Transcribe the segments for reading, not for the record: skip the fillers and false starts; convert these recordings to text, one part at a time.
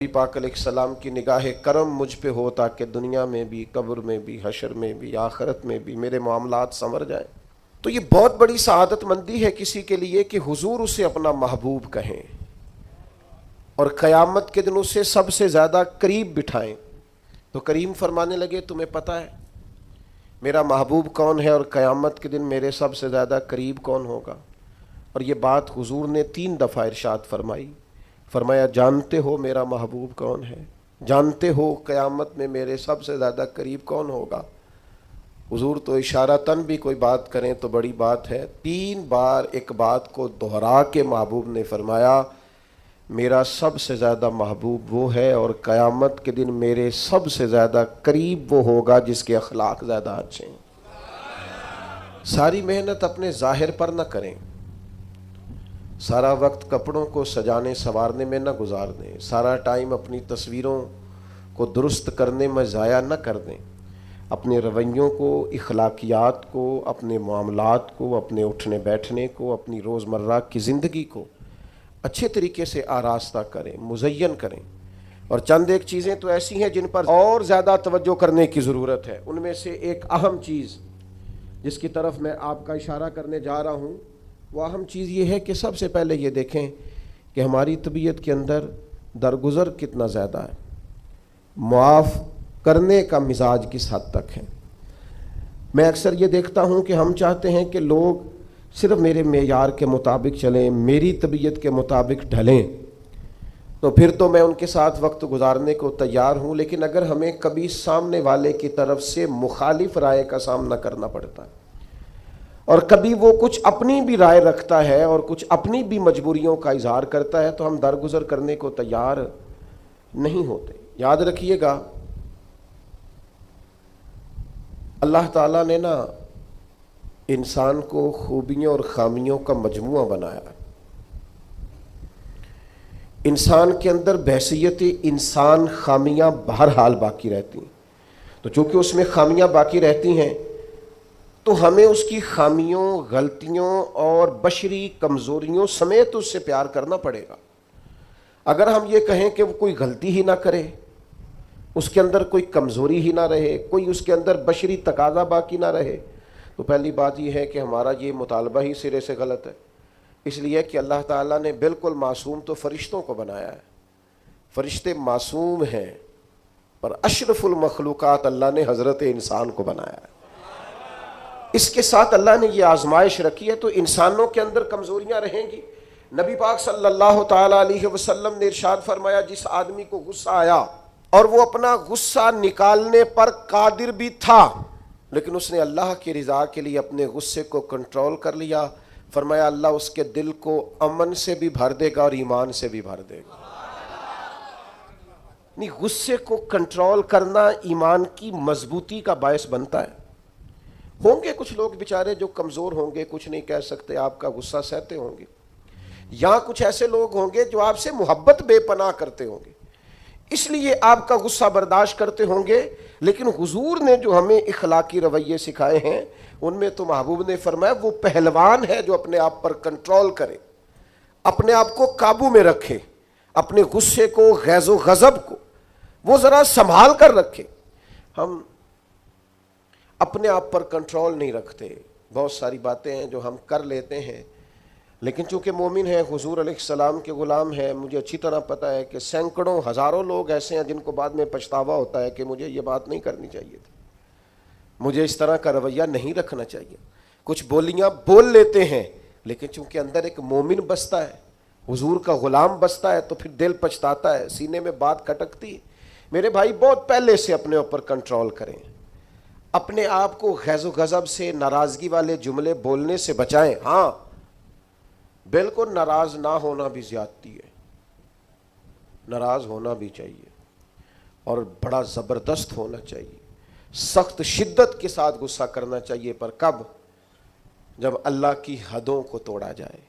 نبی پاک علیہ السلام کی نگاہ کرم مجھ پہ ہو تاکہ دنیا میں بھی، قبر میں بھی، حشر میں بھی، آخرت میں بھی میرے معاملات سنور جائیں۔ تو یہ بہت بڑی سعادت مندی ہے کسی کے لیے کہ حضور اسے اپنا محبوب کہیں اور قیامت کے دن اسے سب سے زیادہ قریب بٹھائیں۔ تو کریم فرمانے لگے تمہیں پتہ ہے میرا محبوب کون ہے اور قیامت کے دن میرے سب سے زیادہ قریب کون ہوگا؟ اور یہ بات حضور نے 3 دفعہ ارشاد فرمائی۔ فرمایا جانتے ہو میرا محبوب کون ہے؟ جانتے ہو قیامت میں میرے سب سے زیادہ قریب کون ہوگا؟ حضور تو اشارتاً بھی کوئی بات کریں تو بڑی بات ہے، 3 بار ایک بات کو دہرا کے محبوب نے فرمایا میرا سب سے زیادہ محبوب وہ ہے اور قیامت کے دن میرے سب سے زیادہ قریب وہ ہوگا جس کے اخلاق زیادہ اچھے ہیں۔ ساری محنت اپنے ظاہر پر نہ کریں، سارا وقت کپڑوں کو سجانے سنوارنے میں نہ گزار دیں، سارا ٹائم اپنی تصویروں کو درست کرنے میں ضائع نہ کر دیں، اپنے رویوں کو، اخلاقیات کو، اپنے معاملات کو، اپنے اٹھنے بیٹھنے کو، اپنی روزمرہ کی زندگی کو اچھے طریقے سے آراستہ کریں، مزین کریں۔ اور چند ایک چیزیں تو ایسی ہیں جن پر اور زیادہ توجہ کرنے کی ضرورت ہے۔ ان میں سے ایک اہم چیز جس کی طرف میں آپ کا اشارہ کرنے جا رہا ہوں، وہ اہم چیز یہ ہے کہ سب سے پہلے یہ دیکھیں کہ ہماری طبیعت کے اندر درگزر کتنا زیادہ ہے، معاف کرنے کا مزاج کس حد تک ہے۔ میں اکثر یہ دیکھتا ہوں کہ ہم چاہتے ہیں کہ لوگ صرف میرے معیار کے مطابق چلیں، میری طبیعت کے مطابق ڈھلیں، تو پھر تو میں ان کے ساتھ وقت گزارنے کو تیار ہوں، لیکن اگر ہمیں کبھی سامنے والے کی طرف سے مخالف رائے کا سامنا کرنا پڑتا ہے اور کبھی وہ کچھ اپنی بھی رائے رکھتا ہے اور کچھ اپنی بھی مجبوریوں کا اظہار کرتا ہے تو ہم درگزر کرنے کو تیار نہیں ہوتے۔ یاد رکھیے گا اللہ تعالیٰ نے نا انسان کو خوبیوں اور خامیوں کا مجموعہ بنایا۔ انسان کے اندر بحیثیت انسان خامیاں بہرحال باقی رہتی ہیں، تو چونکہ اس میں خامیاں باقی رہتی ہیں تو ہمیں اس کی خامیوں، غلطیوں اور بشری کمزوریوں سمیت اس سے پیار کرنا پڑے گا۔ اگر ہم یہ کہیں کہ وہ کوئی غلطی ہی نہ کرے، اس کے اندر کوئی کمزوری ہی نہ رہے، کوئی اس کے اندر بشری تقاضا باقی نہ رہے، تو پہلی بات یہ ہے کہ ہمارا یہ مطالبہ ہی سرے سے غلط ہے۔ اس لیے کہ اللہ تعالیٰ نے بالکل معصوم تو فرشتوں کو بنایا ہے، فرشتے معصوم ہیں، پر اشرف المخلوقات اللہ نے حضرت انسان کو بنایا ہے۔ اس کے ساتھ اللہ نے یہ آزمائش رکھی ہے، تو انسانوں کے اندر کمزوریاں رہیں گی۔ نبی پاک صلی اللہ تعالیٰ علیہ وسلم نے ارشاد فرمایا جس آدمی کو غصہ آیا اور وہ اپنا غصہ نکالنے پر قادر بھی تھا لیکن اس نے اللہ کی رضا کے لیے اپنے غصے کو کنٹرول کر لیا، فرمایا اللہ اس کے دل کو امن سے بھی بھر دے گا اور ایمان سے بھی بھر دے گا۔ نہیں، غصے کو کنٹرول کرنا ایمان کی مضبوطی کا باعث بنتا ہے۔ ہوں گے کچھ لوگ بیچارے جو کمزور ہوں گے، کچھ نہیں کہہ سکتے، آپ کا غصہ سہتے ہوں گے، یا کچھ ایسے لوگ ہوں گے جو آپ سے محبت بے پناہ کرتے ہوں گے، اس لیے آپ کا غصہ برداشت کرتے ہوں گے۔ لیکن حضور نے جو ہمیں اخلاقی رویے سکھائے ہیں ان میں تو محبوب نے فرمایا وہ پہلوان ہے جو اپنے آپ پر کنٹرول کرے، اپنے آپ کو قابو میں رکھے، اپنے غصے کو، غیظ و غضب کو وہ ذرا سنبھال کر رکھے۔ ہم اپنے آپ پر کنٹرول نہیں رکھتے، بہت ساری باتیں ہیں جو ہم کر لیتے ہیں، لیکن چونکہ مومن ہیں، حضور علیہ السلام کے غلام ہیں، مجھے اچھی طرح پتہ ہے کہ سینکڑوں ہزاروں لوگ ایسے ہیں جن کو بعد میں پچھتاوا ہوتا ہے کہ مجھے یہ بات نہیں کرنی چاہیے تھی، مجھے اس طرح کا رویہ نہیں رکھنا چاہیے۔ کچھ بولیاں بول لیتے ہیں لیکن چونکہ اندر ایک مومن بستا ہے، حضور کا غلام بستا ہے، تو پھر دل پچھتاتا ہے، سینے میں بات کھٹکتی ہے۔ میرے بھائی بہت پہلے سے اپنے اوپر کنٹرول کریں، اپنے آپ کو غیظ و غضب سے، ناراضگی والے جملے بولنے سے بچائیں۔ ہاں بالکل ناراض نہ ہونا بھی زیادتی ہے، ناراض ہونا بھی چاہیے اور بڑا زبردست ہونا چاہیے، سخت شدت کے ساتھ غصہ کرنا چاہیے، پر کب؟ جب اللہ کی حدوں کو توڑا جائے،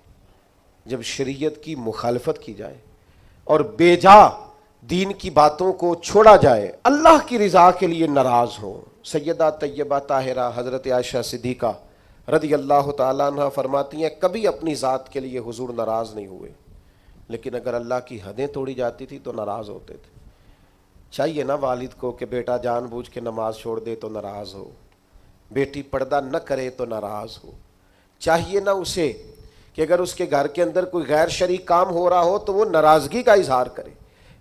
جب شریعت کی مخالفت کی جائے اور بے جا دین کی باتوں کو چھوڑا جائے، اللہ کی رضا کے لیے ناراض ہو۔ سیدہ طیبہ طاہرہ حضرت عائشہ صدیقہ رضی اللہ تعالیٰ عنہ فرماتی ہیں کبھی اپنی ذات کے لیے حضور ناراض نہیں ہوئے، لیکن اگر اللہ کی حدیں توڑی جاتی تھی تو ناراض ہوتے تھے. چاہیے نا والد کو کہ بیٹا جان بوجھ کے نماز چھوڑ دے تو ناراض ہو, بیٹی پردہ نہ کرے تو ناراض ہو. چاہیے نا اسے کہ اگر اس کے گھر کے اندر کوئی غیر شرعی کام ہو رہا ہو تو وہ ناراضگی کا اظہار کرے,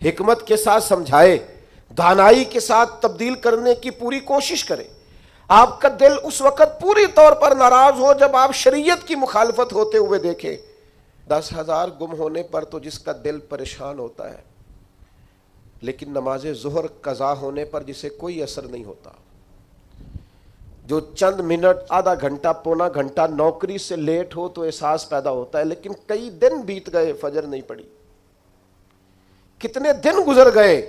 حکمت کے ساتھ سمجھائے, دانائی کے ساتھ تبدیل کرنے کی پوری کوشش کرے. آپ کا دل اس وقت پوری طور پر ناراض ہو جب آپ شریعت کی مخالفت ہوتے ہوئے دیکھیں. 10,000 گم ہونے پر تو جس کا دل پریشان ہوتا ہے, لیکن نماز ظہر قضا ہونے پر جسے کوئی اثر نہیں ہوتا, جو چند منٹ, آدھا گھنٹہ, پونا گھنٹہ نوکری سے لیٹ ہو تو احساس پیدا ہوتا ہے, لیکن کئی دن بیت گئے فجر نہیں پڑی, کتنے دن گزر گئے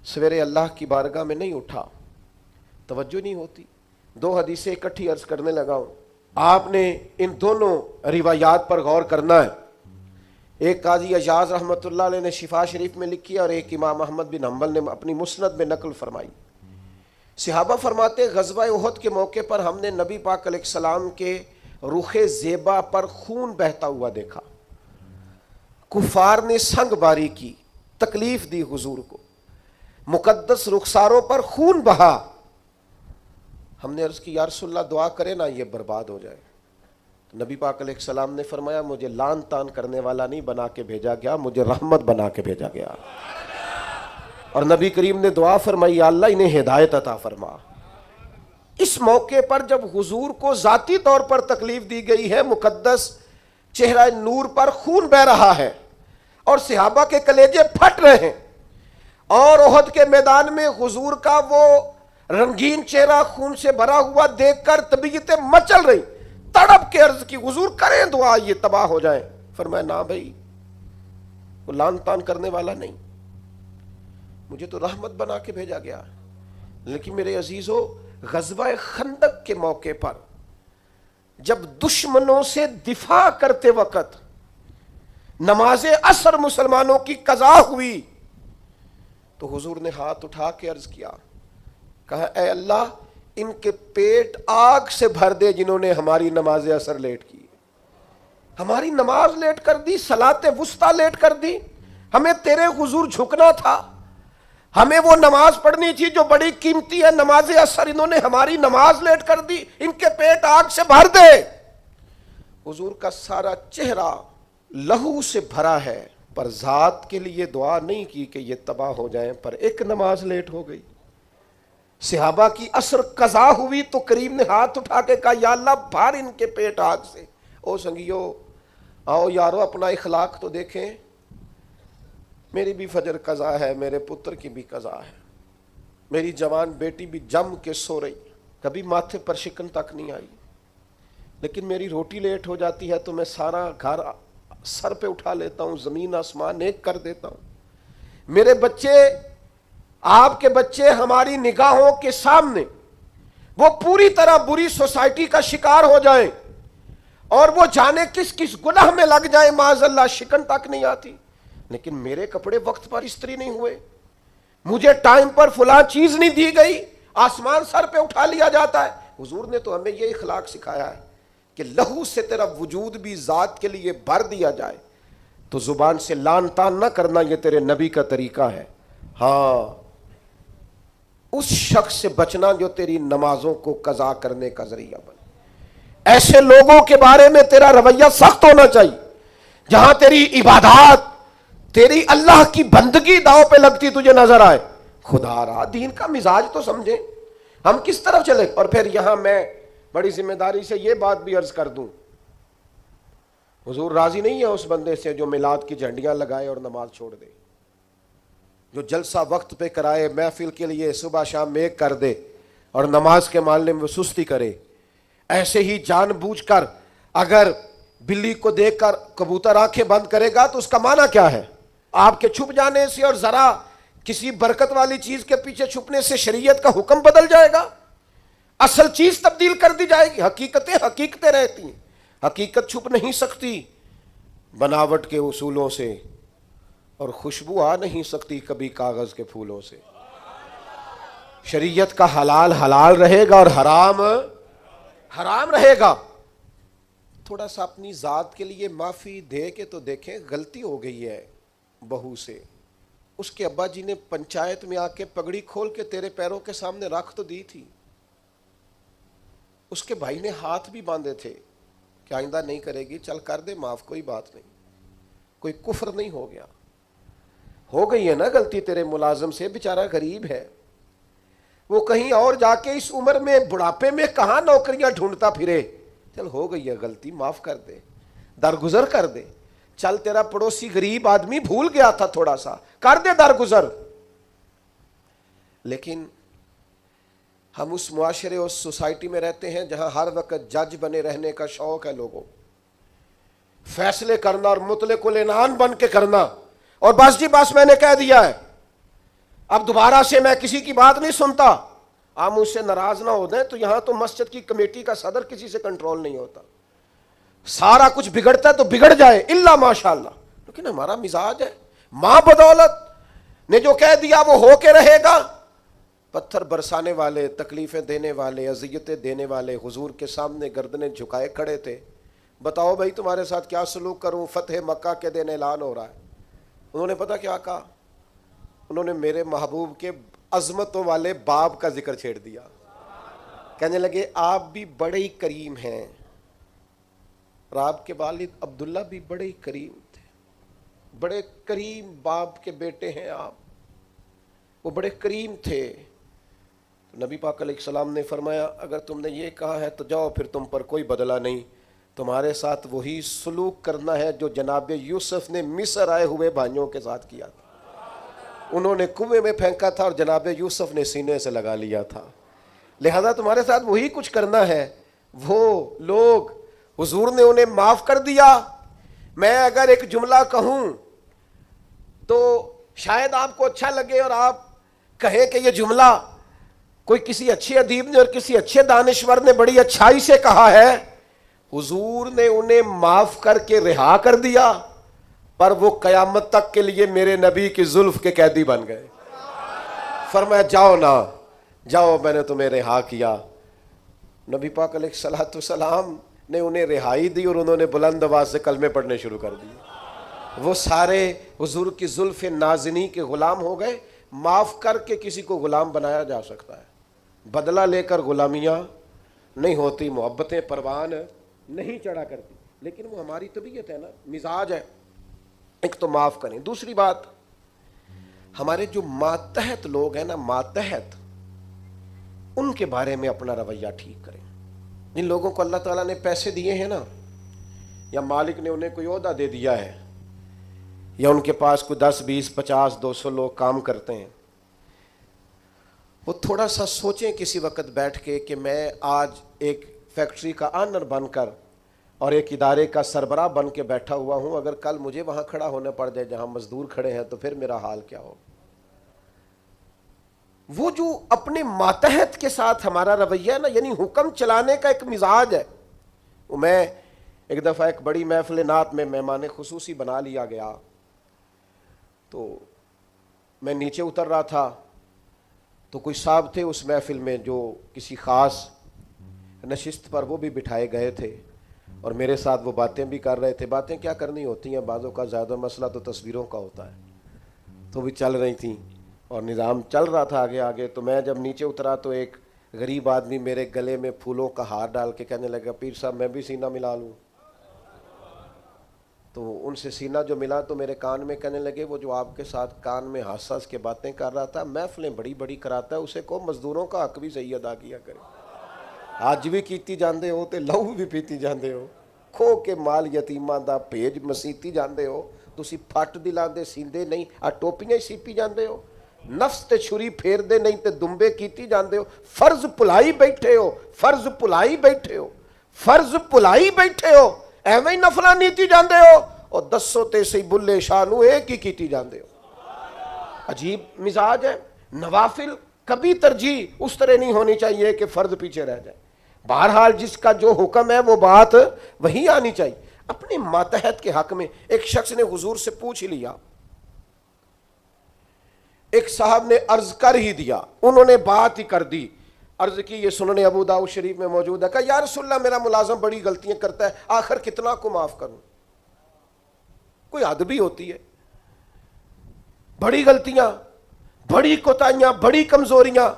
سویرے اللہ کی بارگاہ میں نہیں اٹھا, توجہ نہیں ہوتی. 2 حدیثیں اکٹھی عرض کرنے لگا ہوں, آپ نے ان دونوں روایات پر غور کرنا ہے. ایک قاضی اجاز رحمۃ اللہ علیہ نے شفا شریف میں لکھی اور ایک امام احمد بن حنبل نے اپنی مسند میں نقل فرمائی. صحابہ فرماتے غزوہ احد کے موقع پر ہم نے نبی پاک علیہ السلام کے رخ زیبا پر خون بہتا ہوا دیکھا. کفار نے سنگ باری کی, تکلیف دی حضور کو, مقدس رخساروں پر خون بہا. ہم نے عرض کی یا رسول اللہ دعا کرے نا یہ برباد ہو جائے. نبی پاک علیہ السلام نے فرمایا مجھے لان تان کرنے والا نہیں بنا کے بھیجا گیا, مجھے رحمت بنا کے بھیجا گیا. اور نبی کریم نے دعا فرمائی یا اللہ انہیں ہدایت عطا فرما. اس موقع پر جب حضور کو ذاتی طور پر تکلیف دی گئی ہے, مقدس چہرہ نور پر خون بہ رہا ہے اور صحابہ کے کلیجے پھٹ رہے ہیں, اور احد کے میدان میں حضور کا وہ رنگین چہرہ خون سے بھرا ہوا دیکھ کر طبیعتیں مچل رہی, تڑپ کے عرض کی حضور کریں دعا یہ تباہ ہو جائیں. فرمایا نہ بھائی, وہ لان تان کرنے والا نہیں, مجھے تو رحمت بنا کے بھیجا گیا. لیکن میرے عزیزو, غزوہ خندق کے موقع پر جب دشمنوں سے دفاع کرتے وقت نماز عصر مسلمانوں کی قضا ہوئی تو حضور نے ہاتھ اٹھا کے عرض کیا, کہا اے اللہ ان کے پیٹ آگ سے بھر دے جنہوں نے ہماری نماز عصر لیٹ کی, ہماری نماز لیٹ کر دی, صلاۃ وسطیٰ لیٹ کر دی. ہمیں تیرے حضور جھکنا تھا, ہمیں وہ نماز پڑھنی تھی جو بڑی قیمتی ہے, نماز عصر انہوں نے ہماری نماز لیٹ کر دی, ان کے پیٹ آگ سے بھر دے. حضور کا سارا چہرہ لہو سے بھرا ہے, پر ذات کے لیے دعا نہیں کی کہ یہ تباہ ہو جائیں, پر ایک نماز لیٹ ہو گئی. صحابہ کی عصر قضا ہوئی تو کریم نے ہاتھ اٹھا کے کہا یا اللہ بھر ان کے پیٹ آگ سے. او سنگیو, آؤ یارو اپنا اخلاق تو دیکھیں, میری بھی فجر قضا ہے, میرے پتر کی بھی قضا ہے, میری جوان بیٹی بھی جم کے سو رہی, کبھی ماتھے پر شکن تک نہیں آئی, لیکن میری روٹی لیٹ ہو جاتی ہے تو میں سارا گھر سر پہ اٹھا لیتا ہوں, زمین آسمان ایک کر دیتا ہوں. میرے بچے, آپ کے بچے ہماری نگاہوں کے سامنے وہ پوری طرح بری سوسائٹی کا شکار ہو جائیں اور وہ جانے کس کس گناہ میں لگ جائیں, معاذ اللہ شکن تک نہیں آتی, لیکن میرے کپڑے وقت پر استری نہیں ہوئے, مجھے ٹائم پر فلاں چیز نہیں دی گئی, آسمان سر پہ اٹھا لیا جاتا ہے. حضور نے تو ہمیں یہ اخلاق سکھایا ہے کہ لہو سے تیرا وجود بھی ذات کے لیے بھر دیا جائے تو زبان سے لان تان نہ کرنا, یہ تیرے نبی کا طریقہ ہے. ہاں, اس شخص سے بچنا جو تیری نمازوں کو قضا کرنے کا ذریعہ بنے. ایسے لوگوں کے بارے میں تیرا رویہ سخت ہونا چاہیے جہاں تیری عبادات, تیری اللہ کی بندگی داؤ پہ لگتی تجھے نظر آئے. خدا را دین کا مزاج تو سمجھیں, ہم کس طرف چلے. اور پھر یہاں میں بڑی ذمہ داری سے یہ بات بھی عرض کر دوں, حضور راضی نہیں ہے اس بندے سے جو میلاد کی جھنڈیاں لگائے اور نماز چھوڑ دے, جو جلسہ وقت پہ کرائے, محفل کے لیے صبح شام میک کر دے اور نماز کے معاملے میں سستی کرے. ایسے ہی جان بوجھ کر اگر بلی کو دیکھ کر کبوتر آنکھیں بند کرے گا تو اس کا معنی کیا ہے؟ آپ کے چھپ جانے سے اور ذرا کسی برکت والی چیز کے پیچھے چھپنے سے شریعت کا حکم بدل جائے گا, اصل چیز تبدیل کر دی جائے گی. حقیقتیں حقیقتیں رہتی ہیں, حقیقت چھپ نہیں سکتی بناوٹ کے اصولوں سے, اور خوشبو آ نہیں سکتی کبھی کاغذ کے پھولوں سے. شریعت کا حلال حلال رہے گا اور حرام حرام رہے گا. تھوڑا سا اپنی ذات کے لیے معافی دے کے تو دیکھیں، غلطی ہو گئی ہے بہو سے، اس کے ابا جی نے پنچایت میں آ کے پگڑی کھول کے تیرے پیروں کے سامنے رکھ تو دی تھی، اس کے بھائی نے ہاتھ بھی باندھے تھے کہ آئندہ نہیں کرے گی، چل کر دے معاف، کوئی بات نہیں، کوئی کفر نہیں ہو گیا، ہو گئی ہے نا غلطی تیرے ملازم سے، بیچارہ غریب ہے، وہ کہیں اور جا کے اس عمر میں بڑھاپے میں کہاں نوکریاں ڈھونڈتا پھرے، چل ہو گئی ہے غلطی، معاف کر دے، درگزر کر دے، چل تیرا پڑوسی غریب آدمی بھول گیا تھا تھوڑا سا، کر دے درگزر۔ لیکن ہم اس معاشرے اور سوسائٹی میں رہتے ہیں جہاں ہر وقت جج بنے رہنے کا شوق ہے لوگوں، فیصلے کرنا اور مطلق العنان بن کے کرنا، اور بس جی بس میں نے کہہ دیا ہے، اب دوبارہ سے میں کسی کی بات نہیں سنتا، آپ مجھ سے ناراض نہ ہو دیں تو یہاں تو مسجد کی کمیٹی کا صدر کسی سے کنٹرول نہیں ہوتا، سارا کچھ بگڑتا ہے تو بگڑ جائے الا ماشاءاللہ، لیکن ہمارا مزاج ہے ماں بدولت نے جو کہہ دیا وہ ہو کے رہے گا۔ پتھر برسانے والے، تکلیفیں دینے والے، اذیتیں دینے والے حضور کے سامنے گردنیں جھکائے کھڑے تھے، بتاؤ بھائی تمہارے ساتھ کیا سلوک کروں، فتح مکہ کے دن اعلان ہو رہا ہے، انہوں نے پتہ کیا کہا، انہوں نے میرے محبوب کے عظمتوں والے باپ کا ذکر چھیڑ دیا، کہنے لگے آپ بھی بڑے ہی کریم ہیں، اور آپ کے والد عبداللہ بھی بڑے ہی کریم تھے، بڑے کریم باپ کے بیٹے ہیں آپ، وہ بڑے کریم تھے۔ نبی پاک علیہ السلام نے فرمایا اگر تم نے یہ کہا ہے تو جاؤ، پھر تم پر کوئی بدلہ نہیں، تمہارے ساتھ وہی سلوک کرنا ہے جو جناب یوسف نے مصر آئے ہوئے بھائیوں کے ساتھ کیا تھا، انہوں نے کنویں میں پھینکا تھا اور جناب یوسف نے سینے سے لگا لیا تھا، لہذا تمہارے ساتھ وہی کچھ کرنا ہے۔ وہ لوگ حضور نے انہیں معاف کر دیا۔ میں اگر ایک جملہ کہوں تو شاید آپ کو اچھا لگے اور آپ کہیں کہ یہ جملہ کوئی کسی اچھے ادیب نے اور کسی اچھے دانشور نے بڑی اچھائی سے کہا ہے، حضور نے انہیں معاف کر کے رہا کر دیا، پر وہ قیامت تک کے لیے میرے نبی کی زلف کے قیدی بن گئے، فرمایا جاؤ نا جاؤ، میں نے تمہیں رہا کیا۔ نبی پاک علیہ الصلوۃ والسلام نے انہیں رہائی دی اور انہوں نے بلند آواز سے کلمے پڑھنے شروع کر دیے، وہ سارے حضور کی زلف نازنی کے غلام ہو گئے۔ معاف کر کے کسی کو غلام بنایا جا سکتا ہے، بدلہ لے کر غلامیاں نہیں ہوتی، محبتیں پروان نہیں چڑھا کرتی، لیکن وہ ہماری طبیعت ہے نا، مزاج ہے۔ ایک تو معاف کریں، دوسری بات ہمارے جو ماتحت لوگ ہیں نا، ماتحت، ان کے بارے میں اپنا رویہ ٹھیک کریں۔ جن لوگوں کو اللہ تعالیٰ نے پیسے دیے ہیں نا، یا مالک نے انہیں کوئی عہدہ دے دیا ہے، یا ان کے پاس کوئی 10 20 50 200 لوگ کام کرتے ہیں، وہ تھوڑا سا سوچیں کسی وقت بیٹھ کے کہ میں آج ایک فیکٹری کا آنر بن کر اور ایک ادارے کا سربراہ بن کے بیٹھا ہوا ہوں، اگر کل مجھے وہاں کھڑا ہونا پڑ جائے جہاں مزدور کھڑے ہیں تو پھر میرا حال کیا ہو۔ وہ جو اپنے ماتحت کے ساتھ ہمارا رویہ ہے نا، یعنی حکم چلانے کا ایک مزاج ہے۔ میں ایک دفعہ ایک بڑی محفل نعت میں مہمان خصوصی بنا لیا گیا، تو میں نیچے اتر رہا تھا تو کوئی صاحب تھے اس محفل میں جو کسی خاص نشست پر وہ بھی بٹھائے گئے تھے، اور میرے ساتھ وہ باتیں بھی کر رہے تھے۔ باتیں کیا کرنی ہوتی ہیں، بعضوں کا زیادہ مسئلہ تو تصویروں کا ہوتا ہے، تو بھی چل رہی تھیں اور نظام چل رہا تھا آگے آگے۔ تو میں جب نیچے اترا تو ایک غریب آدمی میرے گلے میں پھولوں کا ہار ڈال کے کہنے لگا پیر صاحب میں بھی سینہ ملا لوں۔ تو ان سے سینہ جو ملا تو میرے کان میں کہنے لگے وہ جو آپ کے ساتھ کان میں ہنس ہنس کے باتیں کر رہا تھا، محفلیں بڑی بڑی کراتا ہے، اسے کو مزدوروں کا حق بھی صحیح ادا کیا کرے، آج بھی کیتی جاندے ہو تے لہو بھی پیتی جاندے ہو، کھو کے مال یتیماں دا بھیج مسیتی جاندے ہو، تسی پھٹ دلاندے سیندے نہیں، آ ٹوپیاں ہی سیپی جاندے ہو، نفس تے چھری پھیر دے نہیں تے دمبے کیتی جاندے ہو، فرض بھلائی بیٹھے ہو، فرض بھلائی بیٹھے ہو، فرض بھلائی بیٹھے ہو، ایویں ہی نفلاں نیتی جاندے ہو، اور دسو تے سی بلے شاہ نو ایک ہی کیتی جاندے ہو۔ عجیب مزاج ہے۔ نوافل کبھی ترجیح اس طرح نہیں ہونی چاہیے کہ فرض پیچھے رہ جائے، بہرحال جس کا جو حکم ہے وہ بات وہی آنی چاہیے۔ اپنے ماتحت کے حق میں ایک شخص نے حضور سے پوچھ لیا، ایک صاحب نے عرض کر ہی دیا، انہوں نے بات ہی کر دی، عرض کی یہ سنن ابو داؤد شریف میں موجود ہے، کہا یا رسول اللہ میرا ملازم بڑی غلطیاں کرتا ہے، آخر کتنا کو معاف کروں؟ کوئی حد بھی ہوتی ہے، بڑی غلطیاں، بڑی کوتاہیاں، بڑی کمزوریاں،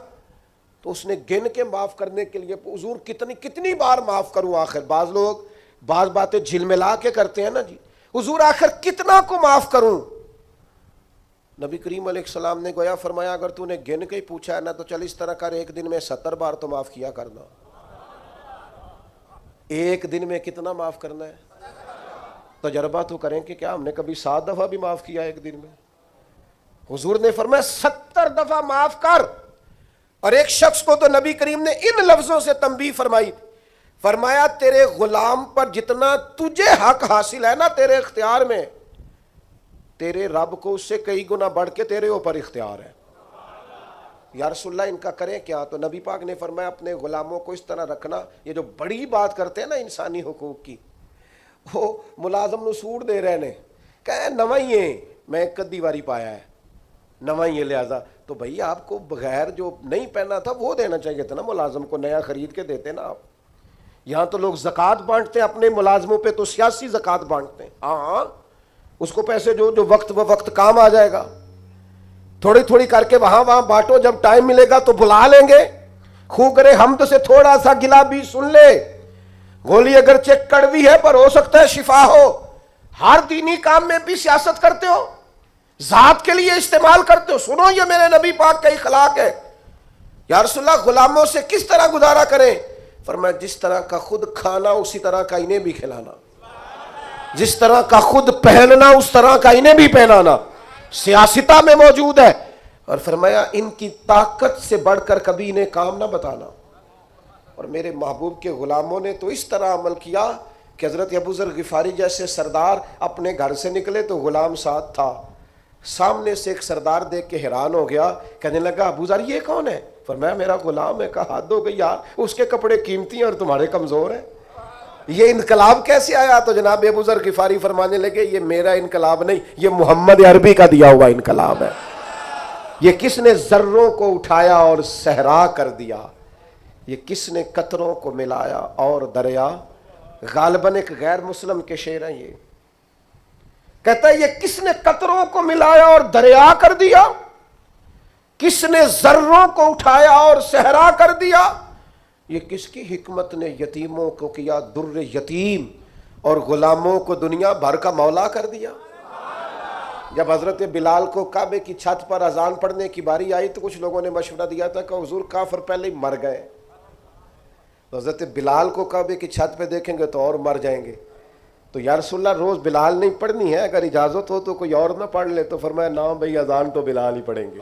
تو اس نے گن کے معاف کرنے کے لیے حضور کتنی بار معاف کروں؟ آخر بعض لوگ بعض باتیں جھلملا کے کرتے ہیں نا جی، حضور آخر کتنا کو معاف کروں؟ نبی کریم علیہ السلام نے گویا فرمایا اگر تو نے گن کے ہی پوچھا ہے نا تو چل اس طرح کر، ایک دن میں 70 بار تو معاف کیا کرنا۔ ایک دن میں کتنا معاف کرنا ہے؟ تجربہ تو کریں کہ کیا ہم نے کبھی 7 دفعہ بھی معاف کیا ایک دن میں؟ حضور نے فرمایا 70 دفعہ معاف کر۔ اور ایک شخص کو تو نبی کریم نے ان لفظوں سے تنبیہ فرمائی، فرمایا تیرے غلام پر جتنا تجھے حق حاصل ہے نا تیرے اختیار میں، تیرے رب کو اس سے کئی گنا بڑھ کے تیرے اوپر اختیار ہے۔ یا رسول اللہ ان کا کریں کیا؟ تو نبی پاک نے فرمایا اپنے غلاموں کو اس طرح رکھنا، یہ جو بڑی بات کرتے ہیں نا انسانی حقوق کی، وہ ملازم نو سوٹ دے رہے نے، کہے نواں ہی ہے، میں کدی واری پایا ہے نواں ہی ہے، لہذا تو بھائی آپ کو بغیر جو نہیں پہنا تھا وہ دینا چاہیے تھا نا، ملازم کو نیا خرید کے دیتے نا آپ۔ یہاں تو لوگ زکوٰۃ بانٹتے ہیں اپنے ملازموں پہ، تو سیاسی زکوٰۃ بانٹتے ہیں، ہاں اس کو پیسے جو وقت وقت کام آ جائے گا، تھوڑی تھوڑی کر کے وہاں بانٹو، جب ٹائم ملے گا تو بلا لیں گے، خوب کرے حمد سے تھوڑا سا گلا بھی سن لے، گولی اگرچہ کڑوی ہے پر ہو سکتا ہے شفا ہو۔ ہر دینی کام میں بھی سیاست کرتے ہو، ذات کے لیے استعمال کرتے ہو، سنو یہ میرے نبی پاک کا اخلاق ہے۔ یا رسول اللہ غلاموں سے کس طرح گزارا کریں؟ فرمایا جس طرح کا خود کھانا اسی طرح کا انہیں بھی کھلانا، جس طرح کا خود پہننا اس طرح کا انہیں بھی پہنانا، سیاستہ میں موجود ہے۔ اور فرمایا ان کی طاقت سے بڑھ کر کبھی انہیں کام نہ بتانا۔ اور میرے محبوب کے غلاموں نے تو اس طرح عمل کیا کہ حضرت ابو ذر غفاری جیسے سردار اپنے گھر سے نکلے تو غلام ساتھ تھا، سامنے سے ایک سردار دیکھ کے حیران ہو گیا، کہنے لگا ابو ذر یہ کون ہے؟ فرمایا میرا غلام ہے۔ کہا حد ہو گئی یار، اس کے کپڑے قیمتی ہیں اور تمہارے کمزور ہیں، یہ انقلاب کیسے آیا؟ تو جناب ابو ذر غفاری فرمانے لگے یہ میرا انقلاب نہیں، یہ محمد عربی کا دیا ہوا انقلاب ہے۔ یہ کس نے ذروں کو اٹھایا اور صحرا کر دیا، یہ کس نے قطروں کو ملایا اور دریا، غالباً ایک غیر مسلم کے شعر ہیں یہ، کہتا ہے یہ کس نے قطروں کو ملایا اور دریا کر دیا، کس نے ذروں کو اٹھایا اور صحرا کر دیا، یہ کس کی حکمت نے یتیموں کو کیا در یتیم اور غلاموں کو دنیا بھر کا مولا کر دیا۔ جب حضرت بلال کو کعبے کی چھت پر اذان پڑھنے کی باری آئی تو کچھ لوگوں نے مشورہ دیا تھا کہ حضور کافر پہلے ہی مر گئے، تو حضرت بلال کو کعبے کی چھت پہ دیکھیں گے تو اور مر جائیں گے، تو یا رسول اللہ روز بلال نہیں پڑھنی ہے، اگر اجازت ہو تو کوئی اور نہ پڑھ لے۔ تو فرمایا نا بھائی اذان تو بلال ہی پڑھیں گے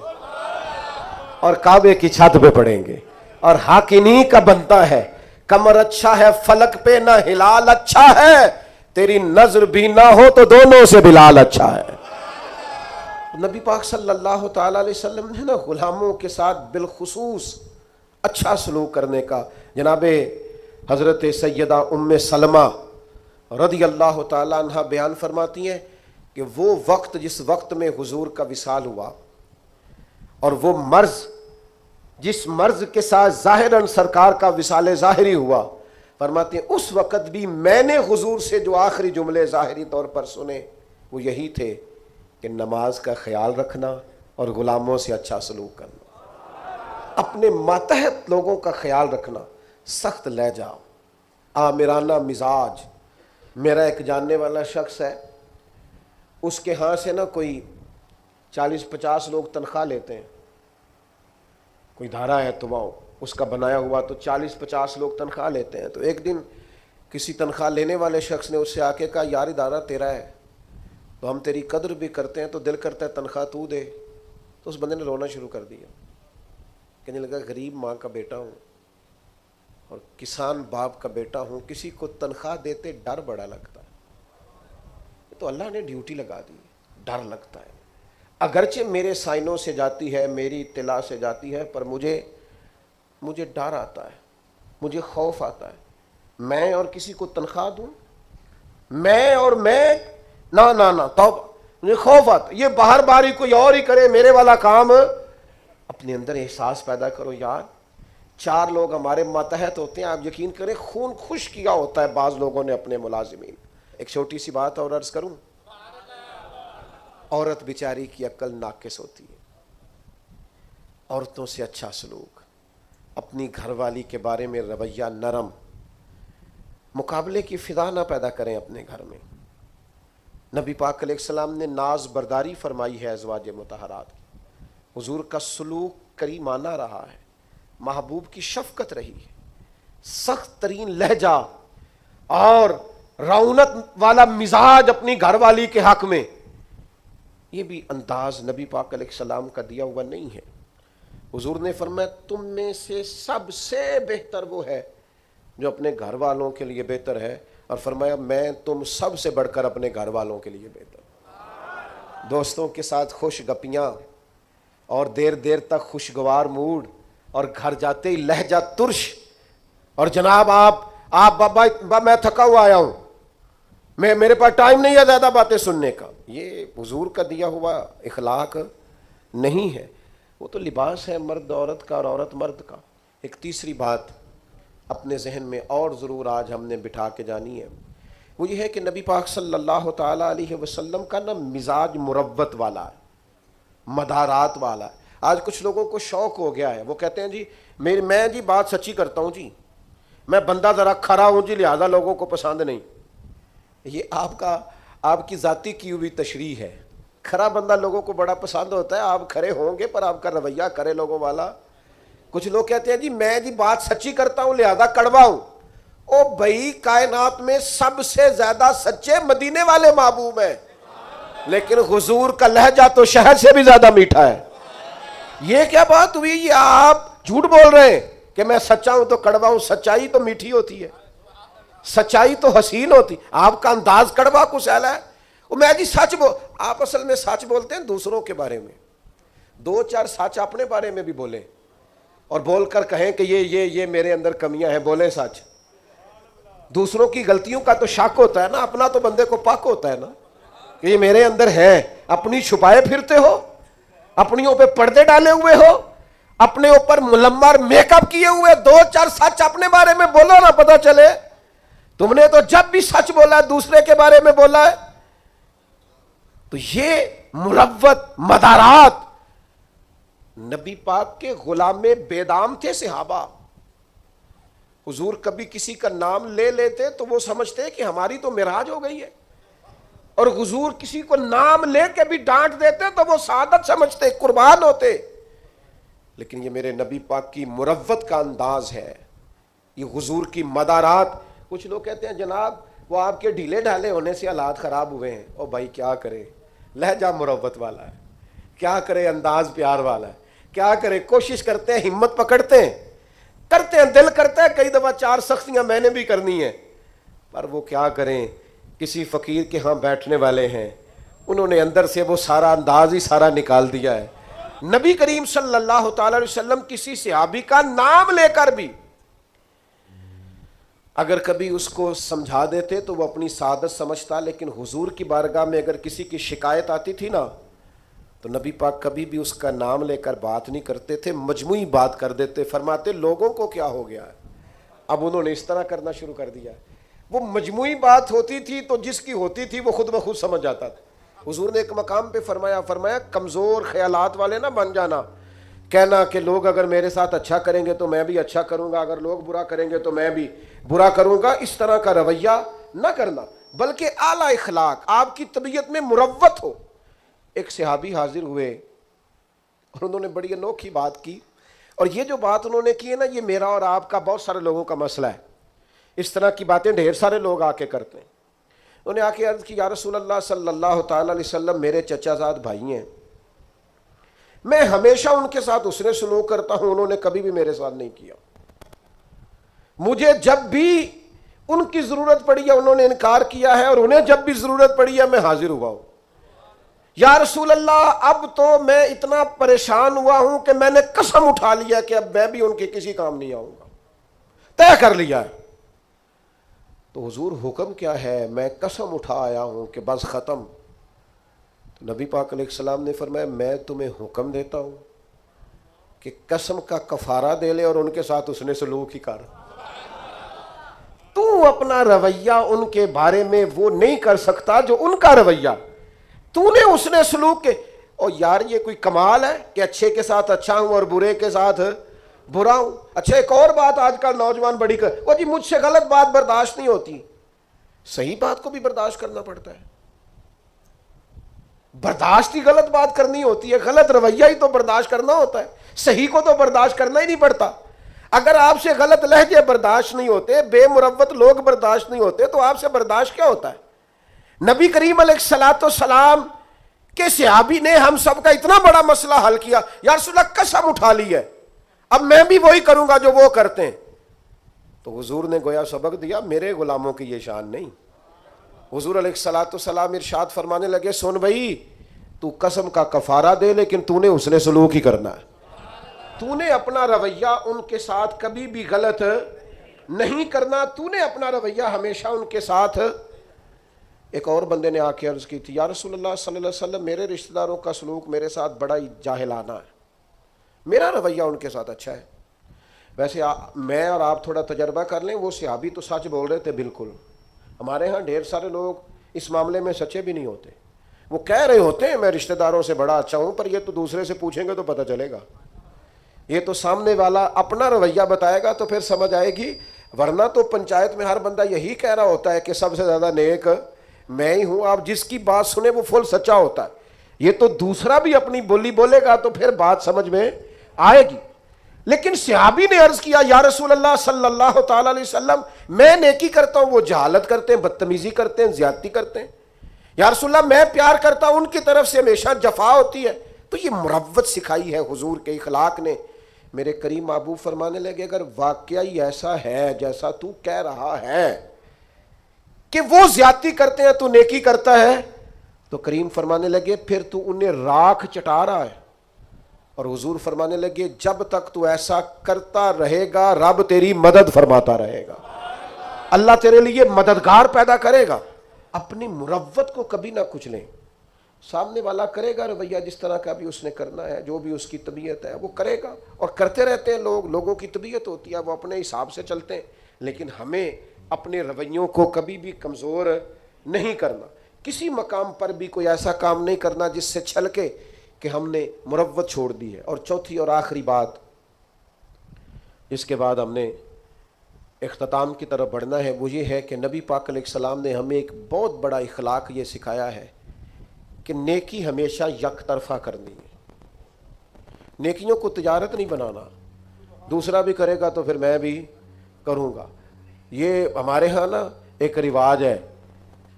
اور کعبے کی چھت پہ پڑھیں گے، اور حق انہی کا بنتا ہے۔ کمر اچھا ہے فلک پہ نہ ہلال اچھا ہے، تیری نظر بھی نہ ہو تو دونوں سے بلال اچھا ہے۔ نبی پاک صلی اللہ تعالی علیہ وسلم نے نا غلاموں کے ساتھ بالخصوص اچھا سلوک کرنے کا، جناب حضرت سیدہ ام سلمہ رضی اللہ تعالی عنہ بیان فرماتی ہیں کہ وہ وقت جس وقت میں حضور کا وصال ہوا اور وہ مرض جس مرض کے ساتھ ظاہراً سرکار کا وصال ظاہری ہوا، فرماتے ہیں اس وقت بھی میں نے حضور سے جو آخری جملے ظاہری طور پر سنے وہ یہی تھے کہ نماز کا خیال رکھنا اور غلاموں سے اچھا سلوک کرنا، اپنے ماتحت لوگوں کا خیال رکھنا، سخت لہجہ، آمرانہ مزاج۔ میرا ایک جاننے والا شخص ہے، اس کے ہاں سے نا کوئی 40-50 لوگ تنخواہ لیتے ہیں، کوئی ادارہ ہے تو وہ اس کا بنایا ہوا، تو 40-50 لوگ تنخواہ لیتے ہیں۔ تو ایک دن کسی تنخواہ لینے والے شخص نے اس سے آ کے کہا یار ادارہ تیرا ہے تو ہم تیری قدر بھی کرتے ہیں، تو دل کرتا ہے تنخواہ تو دے۔ تو اس بندے نے رونا شروع کر دیا، کہنے لگا غریب ماں کا بیٹا ہوں اور کسان باپ کا بیٹا ہوں، کسی کو تنخواہ دیتے ڈر بڑا لگتا ہے، تو اللہ نے ڈیوٹی لگا دی، ڈر لگتا ہے، اگرچہ میرے سائنوں سے جاتی ہے، میری اطلاع سے جاتی ہے، پر مجھے ڈر آتا ہے، مجھے خوف آتا ہے، میں اور کسی کو تنخواہ دوں، میں نہ توبہ، مجھے خوف آتا ہے، یہ باہر باری کوئی اور ہی کرے، میرے والا کام۔ اپنے اندر احساس پیدا کرو یار 4 لوگ ہمارے ماتحت ہوتے ہیں، آپ یقین کریں خون خوش کیا ہوتا ہے بعض لوگوں نے اپنے ملازمین۔ ایک چھوٹی سی بات اور عرض کروں، عورت بیچاری کی عقل ناقص ہوتی ہے، عورتوں سے اچھا سلوک، اپنی گھر والی کے بارے میں رویہ نرم، مقابلے کی فضا نہ پیدا کریں اپنے گھر میں۔ نبی پاک علیہ السلام نے ناز برداری فرمائی ہے ازواج مطہرات کی، حضور کا سلوک کریمانہ رہا ہے، محبوب کی شفقت رہی ہے، سخت ترین لہجہ اور رعونت والا مزاج اپنی گھر والی کے حق میں، یہ بھی انداز نبی پاک علیہ السلام کا دیا ہوا نہیں ہے۔ حضور نے فرمایا تم میں سے سب سے بہتر وہ ہے جو اپنے گھر والوں کے لیے بہتر ہے، اور فرمایا میں تم سب سے بڑھ کر اپنے گھر والوں کے لیے بہتر ہوں۔ دوستوں کے ساتھ خوش گپیاں اور دیر دیر تک خوشگوار موڈ، اور گھر جاتے ہی لہجہ ترش، اور جناب آپ بابا میں تھکا ہوا آیا ہوں، میرے پاس ٹائم نہیں ہے زیادہ باتیں سننے کا، یہ حضور کا دیا ہوا اخلاق نہیں ہے۔ وہ تو لباس ہے مرد عورت کا اور عورت مرد کا۔ ایک تیسری بات اپنے ذہن میں اور ضرور آج ہم نے بٹھا کے جانی ہے، وہ یہ ہے کہ نبی پاک صلی اللہ تعالیٰ علیہ وسلم کا نا مزاج مروت والا ہے، مدارات والا ہے۔ آج کچھ لوگوں کو شوق ہو گیا ہے، وہ کہتے ہیں جی میں جی بات سچی کرتا ہوں جی، میں بندہ ذرا کھرا ہوں جی لہذا لوگوں کو پسند نہیں۔ یہ آپ کی ذاتی کی ہوئی تشریح ہے۔ کھرا بندہ لوگوں کو بڑا پسند ہوتا ہے، آپ کھرے ہوں گے پر آپ کا رویہ کرے لوگوں والا۔ کچھ لوگ کہتے ہیں جی میں جی بات سچی کرتا ہوں لہذا کڑوا ہوں۔ او بھائی کائنات میں سب سے زیادہ سچے مدینے والے محبوب ہیں، لیکن حضور کا لہجہ تو شہر سے بھی زیادہ میٹھا ہے۔ یہ کیا بات ہوئی؟ یہ آپ جھوٹ بول رہے ہیں کہ میں سچا ہوں تو کڑوا ہوں۔ سچائی تو میٹھی ہوتی ہے، سچائی تو حسین ہوتی۔ آپ کا انداز کڑوا کچھ ایلا ہے، میں جی سچ آپ اصل میں سچ بولتے ہیں دوسروں کے بارے میں، 2-4 سچ اپنے بارے میں بھی بولیں اور بول کر کہیں کہ یہ میرے اندر کمیاں ہیں، بولیں سچ۔ دوسروں کی غلطیوں کا تو شک ہوتا ہے نا، اپنا تو بندے کو پاک ہوتا ہے نا کہ یہ میرے اندر ہے۔ اپنی چھپائے پھرتے ہو، اپنیوں پہ پردے ڈالے ہوئے ہو، اپنے اوپر ملمر میک اپ کیے ہوئے، 2-4 سچ اپنے بارے میں بولو نا، پتہ چلے تم نے تو جب بھی سچ بولا ہے دوسرے کے بارے میں بولا ہے۔ تو یہ مروت مدارات، نبی پاک کے غلام بیدام تھے صحابہ۔ حضور کبھی کسی کا نام لے لیتے تو وہ سمجھتے کہ ہماری تو معراج ہو گئی ہے، اور حضور کسی کو نام لے کے بھی ڈانٹ دیتے تو وہ سعادت سمجھتے، قربان ہوتے۔ لیکن یہ میرے نبی پاک کی مروت کا انداز ہے، یہ حضور کی مدارات۔ کچھ لوگ کہتے ہیں جناب وہ آپ کے ڈھیلے ڈھالے ہونے سے حالات خراب ہوئے ہیں۔ او بھائی کیا کرے، لہجہ مروت والا ہے، کیا کرے انداز پیار والا ہے، کیا کرے کوشش کرتے ہیں، ہمت پکڑتے ہیں، دل کرتا ہے کئی دفعہ 4 سختیاں میں نے بھی کرنی ہیں، پر وہ کیا کریں، کسی فقیر کے ہاں بیٹھنے والے ہیں، انہوں نے اندر سے وہ سارا انداز ہی سارا نکال دیا ہے۔ نبی کریم صلی اللہ تعالی علیہ وسلم کسی صحابی کا نام لے کر بھی اگر کبھی اس کو سمجھا دیتے تو وہ اپنی سعادت سمجھتا، لیکن حضور کی بارگاہ میں اگر کسی کی شکایت آتی تھی نا تو نبی پاک کبھی بھی اس کا نام لے کر بات نہیں کرتے تھے، مجموعی بات کر دیتے، فرماتے لوگوں کو کیا ہو گیا ہے، اب انہوں نے اس طرح کرنا شروع کر دیا۔ وہ مجموعی بات ہوتی تھی تو جس کی ہوتی تھی وہ خود بخود سمجھ جاتا تھا۔ حضور نے ایک مقام پہ فرمایا کمزور خیالات والے نہ بن جانا، کہنا کہ لوگ اگر میرے ساتھ اچھا کریں گے تو میں بھی اچھا کروں گا، اگر لوگ برا کریں گے تو میں بھی برا کروں گا، اس طرح کا رویہ نہ کرنا، بلکہ اعلیٰ اخلاق، آپ کی طبیعت میں مروت ہو۔ ایک صحابی حاضر ہوئے اور انہوں نے بڑی انوکھی بات کی، اور یہ جو بات انہوں نے کی ہے نا، یہ میرا اور آپ کا بہت سارے لوگوں کا مسئلہ ہے، اس طرح کی باتیں ڈھیر سارے لوگ آ کے کرتے ہیں۔ انہوں نے آ کے عرض کی یا رسول اللہ صلی اللہ تعالی علیہ وسلم میرے چچا زاد بھائی ہیں، میں ہمیشہ ان کے ساتھ اس نے سلوک کرتا ہوں، انہوں نے کبھی بھی میرے ساتھ نہیں کیا، مجھے جب بھی ان کی ضرورت پڑی ہے انہوں نے انکار کیا ہے، اور انہیں جب بھی ضرورت پڑی ہے میں حاضر ہوا ہوں۔ یا رسول اللہ اب تو میں اتنا پریشان ہوا ہوں کہ میں نے قسم اٹھا لیا کہ اب میں بھی ان کے کسی کام نہیں آؤں گا، طے کر لیا ہے۔ تو حضور حکم کیا ہے؟ میں قسم اٹھا آیا ہوں کہ بس ختم۔ تو نبی پاک علیہ السلام نے فرمایا میں تمہیں حکم دیتا ہوں کہ قسم کا کفارہ دے لے اور ان کے ساتھ اس نے سلوک ہی کر. تو اپنا رویہ ان کے بارے میں وہ نہیں کر سکتا جو ان کا رویہ. تو نے اس نے سلوک کے اور یار یہ کوئی کمال ہے کہ اچھے کے ساتھ اچھا ہوں اور برے کے ساتھ برا ہوں. اچھا ایک اور بات آج کل نوجوان بڑی وہ جی مجھ سے غلط بات برداشت نہیں ہوتی. صحیح بات کو بھی برداشت کرنا پڑتا ہے. برداشت ہی غلط بات کرنی ہوتی ہے, غلط رویہ ہی تو برداشت کرنا ہوتا ہے, صحیح کو تو برداشت کرنا ہی نہیں پڑتا. اگر آپ سے غلط لہجے برداشت نہیں ہوتے, بے مروت لوگ برداشت نہیں ہوتے, تو آپ سے برداشت کیا ہوتا ہے؟ نبی کریم علیہ الصلوۃ والسلام کے صحابی نے ہم سب کا اتنا بڑا مسئلہ حل کیا, یا رسول اللہ قسم اٹھا لی ہے اب میں بھی وہی کروں گا جو وہ کرتے ہیں. تو حضور نے گویا سبق دیا, میرے غلاموں کی یہ شان نہیں. حضور علیہ الصلوۃ والسلام ارشاد فرمانے لگے, سن بھائی تو قسم کا کفارہ دے لیکن تو نے اس نے سلوک ہی کرنا ہے. تو نے اپنا رویہ ان کے ساتھ کبھی بھی غلط نہیں کرنا, تو نے اپنا رویہ ہمیشہ ان کے ساتھ. ایک اور بندے نے آ کے عرض کی تھی, یا رسول اللہ صلی اللہ علیہ وسلم میرے رشتہ داروں کا سلوک میرے ساتھ بڑا ہی جاہلانہ ہے, میرا رویہ ان کے ساتھ اچھا ہے. ویسے میں اور آپ تھوڑا تجربہ کر لیں, وہ صحابی تو سچ بول رہے تھے بالکل. ہمارے ہاں ڈھیر سارے لوگ اس معاملے میں سچے بھی نہیں ہوتے. وہ کہہ رہے ہوتے ہیں میں رشتہ داروں سے بڑا اچھا ہوں, پر یہ تو دوسرے سے پوچھیں گے تو پتہ چلے گا. یہ تو سامنے والا اپنا رویہ بتائے گا تو پھر سمجھ آئے گی, ورنہ تو پنچایت میں ہر بندہ یہی کہہ رہا ہوتا ہے کہ سب سے زیادہ نیک میں ہی ہوں. آپ جس کی بات سنیں وہ فل سچا ہوتا ہے. یہ تو دوسرا بھی اپنی بولی بولے گا تو پھر بات سمجھ میں آئے گی. لیکن صحابی نے عرض کیا, یا رسول اللہ صلی اللہ تعالی علیہ وسلم میں نیکی کرتا ہوں, وہ جہالت کرتے ہیں, بدتمیزی کرتے ہیں, زیادتی کرتے ہیں. یا رسول اللہ میں پیار کرتا ہوں, ان کی طرف سے ہمیشہ جفا ہوتی ہے. تو یہ مروت سکھائی ہے حضور کے اخلاق نے. میرے کریم محبوب فرمانے لگے, اگر واقعی ایسا ہے جیسا تو کہہ رہا ہے کہ وہ زیادتی کرتے ہیں تو نیکی کرتا ہے, تو کریم فرمانے لگے پھر تو انہیں راکھ چٹا رہا ہے. اور حضور فرمانے لگے جب تک تو ایسا کرتا رہے گا رب تیری مدد فرماتا رہے گا, اللہ تیرے لیے مددگار پیدا کرے گا. اپنی مروت کو کبھی نہ کچلیں. سامنے والا کرے گا رویہ جس طرح کا بھی اس نے کرنا ہے, جو بھی اس کی طبیعت ہے وہ کرے گا, اور کرتے رہتے ہیں. لوگوں کی طبیعت ہوتی ہے, وہ اپنے حساب سے چلتے ہیں. لیکن ہمیں اپنے رویوں کو کبھی بھی کمزور نہیں کرنا. کسی مقام پر بھی کوئی ایسا کام نہیں کرنا جس سے چھلکے کہ ہم نے مروت چھوڑ دی ہے. اور چوتھی اور آخری بات, اس کے بعد ہم نے اختتام کی طرف بڑھنا ہے, وہ یہ ہے کہ نبی پاک علیہ السلام نے ہمیں ایک بہت بڑا اخلاق یہ سکھایا ہے کہ نیکی ہمیشہ یک طرفہ کرنی ہے. نیکیوں کو تجارت نہیں بنانا, دوسرا بھی کرے گا تو پھر میں بھی کروں گا. یہ ہمارے ہاں نا ایک رواج ہے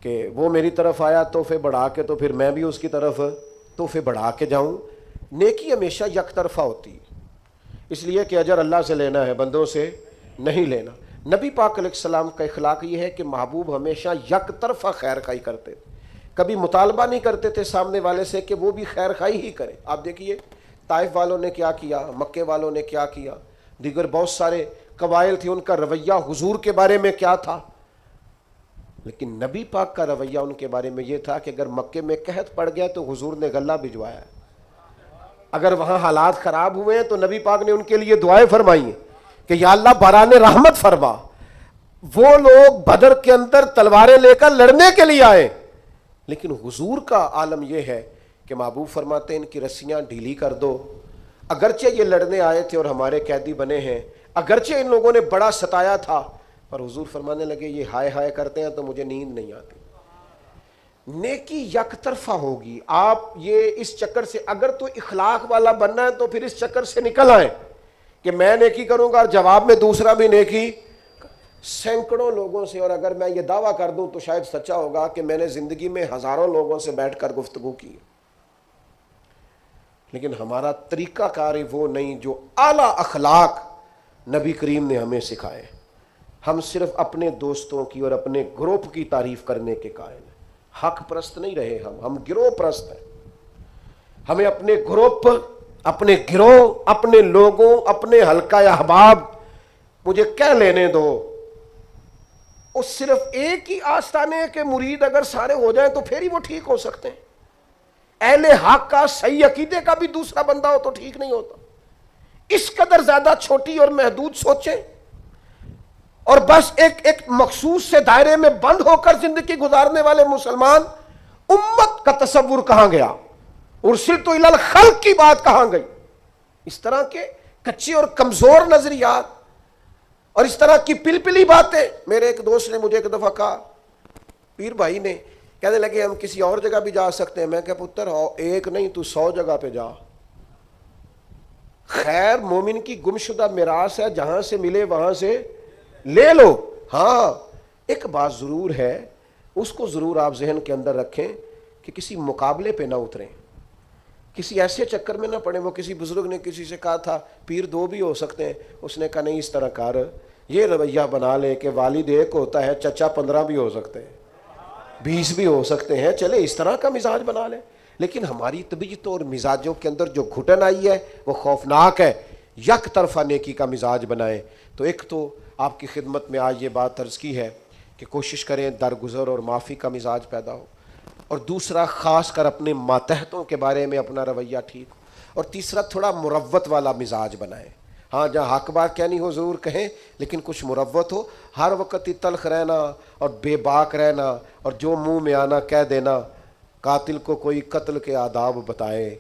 کہ وہ میری طرف آیا تحفے بڑھا کے تو پھر میں بھی اس کی طرف تحفے بڑھا کے جاؤں. نیکی ہمیشہ یک طرفہ ہوتی ہے, اس لیے کہ اجر اللہ سے لینا ہے, بندوں سے نہیں لینا. نبی پاک علیہ السلام کا اخلاق یہ ہے کہ محبوب ہمیشہ یک طرفہ خیر خواہی کرتے تھے, کبھی مطالبہ نہیں کرتے تھے سامنے والے سے کہ وہ بھی خیر خواہی ہی کرے. آپ دیکھیے طائف والوں نے کیا کیا, مکے والوں نے کیا کیا, دیگر بہت سارے قبائل تھے, ان کا رویہ حضور کے بارے میں کیا تھا. لیکن نبی پاک کا رویہ ان کے بارے میں یہ تھا کہ اگر مکے میں قحط پڑ گیا تو حضور نے غلہ بھجوایا. اگر وہاں حالات خراب ہوئے ہیں تو نبی پاک نے ان کے لیے دعائیں فرمائی ہیں کہ یا اللہ باران رحمت فرما. وہ لوگ بدر کے اندر تلواریں لے کر لڑنے کے لیے آئے, لیکن حضور کا عالم یہ ہے کہ محبوب فرماتے ہیں ان کی رسیاں ڈھیلی کر دو. اگرچہ یہ لڑنے آئے تھے اور ہمارے قیدی بنے ہیں, اگرچہ ان لوگوں نے بڑا ستایا تھا, پر حضور فرمانے لگے یہ ہائے ہائے کرتے ہیں تو مجھے نیند نہیں آتی. نیکی یک طرفہ ہوگی. آپ یہ اس چکر سے اگر تو اخلاق والا بننا ہے تو پھر اس چکر سے نکل آئیں کہ میں نیکی کروں گا اور جواب میں دوسرا بھی نیکی. سینکڑوں لوگوں سے, اور اگر میں یہ دعویٰ کر دوں تو شاید سچا ہوگا کہ میں نے زندگی میں ہزاروں لوگوں سے بیٹھ کر گفتگو کی, لیکن ہمارا طریقہ کار وہ نہیں جو اعلیٰ اخلاق نبی کریم نے ہمیں سکھائے. ہم صرف اپنے دوستوں کی اور اپنے گروپ کی تعریف کرنے کے قائل ہیں. حق پرست نہیں رہے ہم گروہ پرست ہیں. ہمیں اپنے گروپ, اپنے گروہ, اپنے لوگوں, اپنے حلقہ احباب مجھے کہہ لینے دو. اور صرف ایک ہی آستانے کے مرید اگر سارے ہو جائیں تو پھر ہی وہ ٹھیک ہو سکتے ہیں. اہل حق کا صحیح عقیدے کا بھی دوسرا بندہ ہو تو ٹھیک نہیں ہوتا. اس قدر زیادہ چھوٹی اور محدود سوچیں اور بس ایک مخصوص سے دائرے میں بند ہو کر زندگی گزارنے والے مسلمان، امت کا تصور کہاں گیا؟ ارسلت الی الخلق کی بات کہاں گئی؟ اس طرح کے کچے اور کمزور نظریات اور اس طرح کی پلپلی باتیں. میرے ایک دوست نے مجھے ایک دفعہ کہا، پیر بھائی نے کہنے لگے ہم کسی اور جگہ بھی جا سکتے ہیں. میں کہا پتر ایک نہیں تو 100 جگہ پہ جا. خیر مومن کی گمشدہ میراث ہے، جہاں سے ملے وہاں سے لے لو. ہاں ایک بات ضرور ہے، اس کو ضرور آپ ذہن کے اندر رکھیں کہ کسی مقابلے پہ نہ اتریں، کسی ایسے چکر میں نہ پڑیں. وہ کسی بزرگ نے کسی سے کہا تھا پیر 2 بھی ہو سکتے ہیں، اس نے کہا نہیں اس طرح کر، یہ رویہ بنا لے کہ والد ایک ہوتا ہے، چچا 15 بھی ہو سکتے ہیں، 20 بھی ہو سکتے ہیں، چلے اس طرح کا مزاج بنا لیں. لیکن ہماری طبیعت اور مزاجوں کے اندر جو گھٹن آئی ہے وہ خوفناک ہے. یک طرفہ نیکی کا مزاج بنائیں. تو ایک تو آپ کی خدمت میں آج یہ بات عرض کی ہے کہ کوشش کریں درگزر اور معافی کا مزاج پیدا ہو، اور دوسرا خاص کر اپنے ماتحتوں کے بارے میں اپنا رویہ ٹھیک ہو، اور تیسرا تھوڑا مروت والا مزاج بنائیں. ہاں جہاں حق بات کہنی ہو ضرور کہیں، لیکن کچھ مروت ہو. ہر وقت تلخ رہنا اور بے باک رہنا اور جو منہ میں آنا کہہ دینا، قاتل کو کوئی قتل کے آداب بتائے